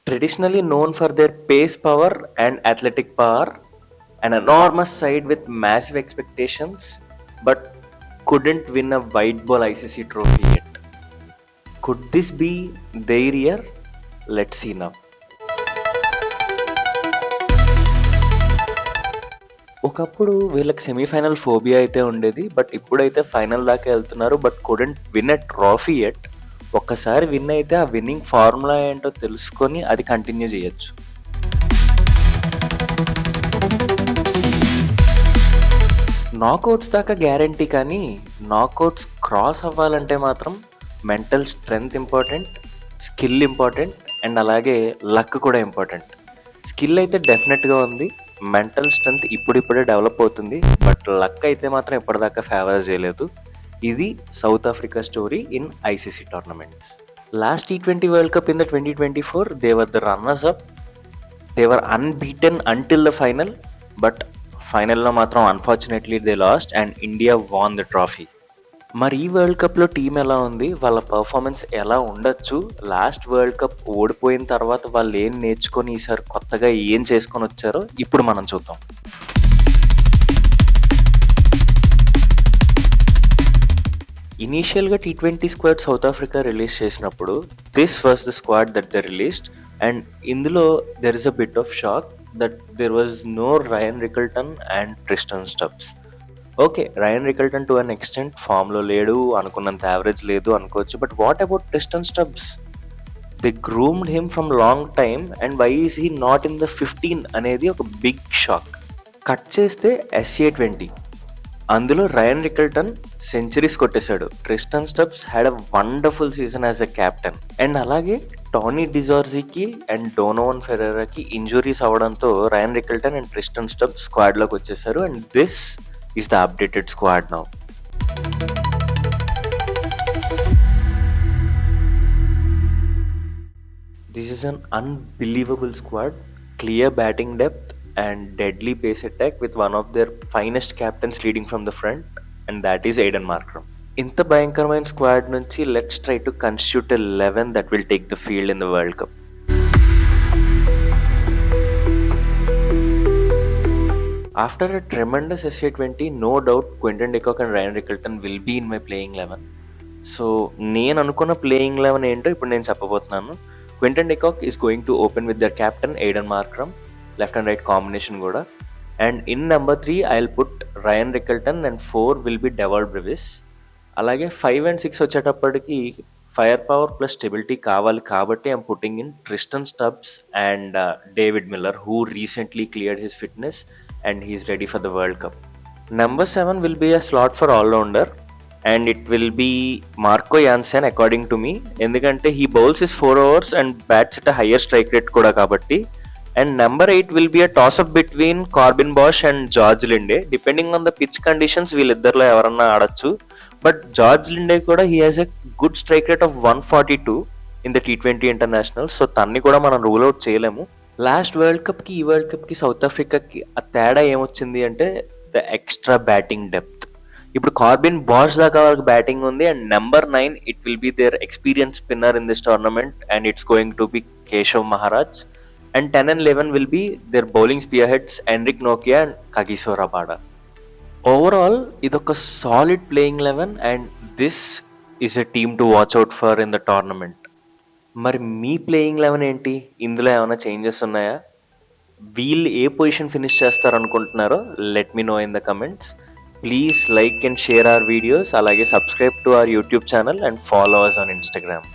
traditionally known for their pace power and athletic power, an enormous side with massive expectations, but couldn't win a white ball ICC trophy yet. Could this be their year? Let's see now. ఒకప్పుడు వీళ్ళకి semi-final phobia అయితే ఉండేది. But ఇప్పుడైతే final దాకా వెళ్తున్నారు. But couldn't win a trophy at. ఒక్కసారి win అయితే ఆ విన్నింగ్ ఫార్ములా ఏంటో తెలుసుకొని అది కంటిన్యూ చేయొచ్చు. నాకౌట్స్ దాకా గ్యారంటీ, కానీ నాకౌట్స్ క్రాస్ అవ్వాలంటే మాత్రం mental strength important, skill important, and అలాగే లక్ కూడా ఇంపార్టెంట్. స్కిల్ అయితే డెఫినెట్గా ఉంది, మెంటల్ స్ట్రెంగ్త్ ఇప్పుడిప్పుడే డెవలప్ అవుతుంది. బట్ లక్ అయితే మాత్రం ఇప్పటిదాకా ఫేవర్ చేయలేదు. ఇది South Africa story in ICC tournaments. Last T20 world cup in the 2024 they were the runners up. They were unbeaten until the final. But ఫైనల్లో మాత్రం unfortunately they lost and India won the trophy. మరి ఈ world కప్లో team ఎలా ఉంది, వాళ్ళ performance ఎలా ఉండొచ్చు, లాస్ట్ వరల్డ్ కప్ ఓడిపోయిన తర్వాత వాళ్ళు ఏం నేర్చుకొని ఈసారి కొత్తగా ఏం చేసుకొని వచ్చారో ఇప్పుడు మనం చూద్దాం. ఇనీషియల్గా T20 squad South Africa release చేసినప్పుడు this was the squad that they released. And ఇందులో there is a bit of shock that there was no Ryan Rickelton and Tristan Stubbs. Okay, Ryan Rickelton to an extent ఫామ్లో లేడు, అనుకున్నంత average లేదు అనుకోవచ్చు. But what about Tristan Stubbs? They groomed him from long time and why is he not in the 15 అనేది ఒక big shock. Cut చేస్తే SA20, అందులో Ryan Rickelton centuries కొట్టేశాడు. Tristan Stubbs had a wonderful season as a captain. And అలాగే Tony డిజార్జీకి and Donovan ఫెరెరాకి injuries అవడంతో Ryan Rickelton and Tristan Stubbs స్క్వాడ్లోకి వచ్చేసారు. And this is the updated squad now. This is an unbelievable squad, clear batting depth and deadly pace attack with one of their finest captains leading from the front, and that is Aiden Markram. ఇంత భయంకరమైన squad నుంచి let's try to constitute a 11 that will take the field in the World Cup. After a tremendous SA20, no doubt Quinton de Kock and Ryan Rickelton will be in my playing 11. So నేను అనుకున్న playing 11 ఏంటో ఇప్పుడు నేను చెప్పబోతున్నాను. Quinton de Kock is going to open with their captain Aiden Markram, left and right combination కూడా. And in number 3 I will put Ryan Rickelton and 4 will be Dewald Brevis. అలాగే 5 and 6 వచ్చేటప్పటికి fire power plus stability కావాలి కాబట్టి I'm putting in Tristan Stubbs and David Miller, who recently cleared his fitness and he is ready for the World Cup. Number 7 will be a slot for all-rounder and it will be Marco Jansen according to me. Endukante he bowls his 4 overs and bats at a higher strike rate kuda kabatti. And number 8 will be a toss-up between Corbin Bosch and George Linde. Depending on the pitch conditions, వీళ్ళిద్దరిలో ఎవరన్నా ఆడచ్చు. But George Linde కూడా he has a good strike rate of 142 in the T20 international. So తన్ని కూడా మనం rule out చేయలేము. Last world కప్కి ఈ వరల్డ్ కప్కి సౌత్ ఆఫ్రికాకి ఆ తేడా ఏమొచ్చింది అంటే ద ఎక్స్ట్రా బ్యాటింగ్ డెప్త్. ఇప్పుడు కార్బిన్ బాష్ దాకా వరకు బ్యాటింగ్ ఉంది. And number 9 it will be there experience spinner in this tournament and it's going to be Keshav Maharaj. And 10 and 11 will be there bowling spearheads Anrich నోకియా and Kagiso Rabada. Overall ఇదొక solid playing 11 and this is a team to watch out for in the tournament. మరి మీ playing 11 ఏంటి? ఇందులో ఏమైనా changes ఉన్నాయా? వీళ్ళు ఏ position finish చేస్తారనుకుంటున్నారో let me know in the comments. Please like and share our videos. అలాగే subscribe to our YouTube channel and follow us on Instagram.